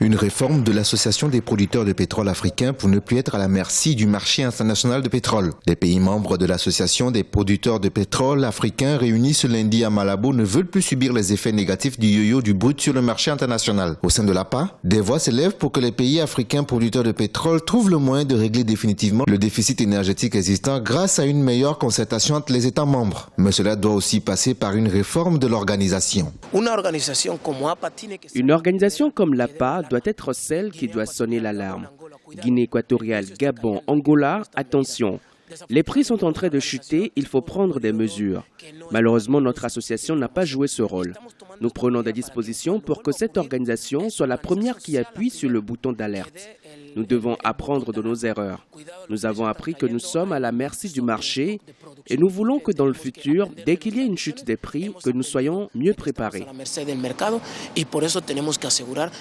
Une réforme de l'Association des producteurs de pétrole africains pour ne plus être à la merci du marché international de pétrole. Les pays membres de l'Association des producteurs de pétrole africains réunis ce lundi à Malabo ne veulent plus subir les effets négatifs du yo-yo du brut sur le marché international. Au sein de l'APA, des voix s'élèvent pour que les pays africains producteurs de pétrole trouvent le moyen de régler définitivement le déficit énergétique existant grâce à une meilleure concertation entre les États membres. Mais cela doit aussi passer par une réforme de l'organisation. Une organisation comme l'APA doit être celle qui doit sonner l'alarme. Guinée équatoriale, Gabon, Angola, attention. Les prix sont en train de chuter, il faut prendre des mesures. Malheureusement, notre association n'a pas joué ce rôle. Nous prenons des dispositions pour que cette organisation soit la première qui appuie sur le bouton d'alerte. Nous devons apprendre de nos erreurs. Nous avons appris que nous sommes à la merci du marché et nous voulons que dans le futur, dès qu'il y ait une chute des prix, que nous soyons mieux préparés.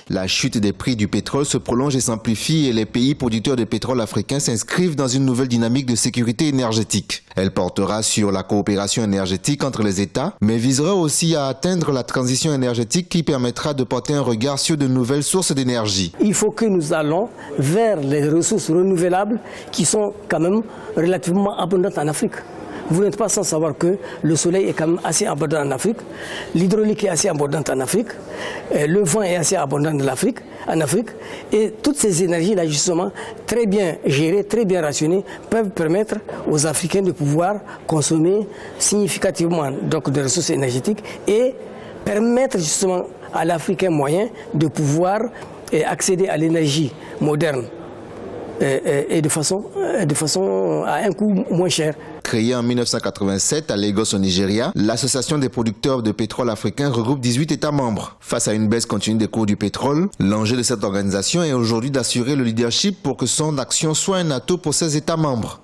La chute des prix du pétrole se prolonge et s'amplifie et les pays producteurs de pétrole africains s'inscrivent dans une nouvelle dynamique de sécurité énergétique. Elle portera sur la coopération énergétique entre les États, mais visera aussi à atteindre la transition énergétique qui permettra de porter un regard sur de nouvelles sources d'énergie. Il faut que nous allons vers les ressources renouvelables qui sont quand même relativement abondantes en Afrique. Vous n'êtes pas sans savoir que le soleil est quand même assez abondant en Afrique, l'hydraulique est assez abondante en Afrique, le vent est assez abondant en Afrique, et toutes ces énergies-là, justement, très bien gérées, très bien rationnées, peuvent permettre aux Africains de pouvoir consommer significativement donc, des ressources énergétiques et permettre justement à l'Africain moyen de pouvoir accéder à l'énergie moderne et de façon à un coût moins cher. Créée en 1987 à Lagos au Nigeria, l'Association des producteurs de pétrole africains regroupe 18 États membres. Face à une baisse continue des cours du pétrole, l'enjeu de cette organisation est aujourd'hui d'assurer le leadership pour que son action soit un atout pour ces États membres.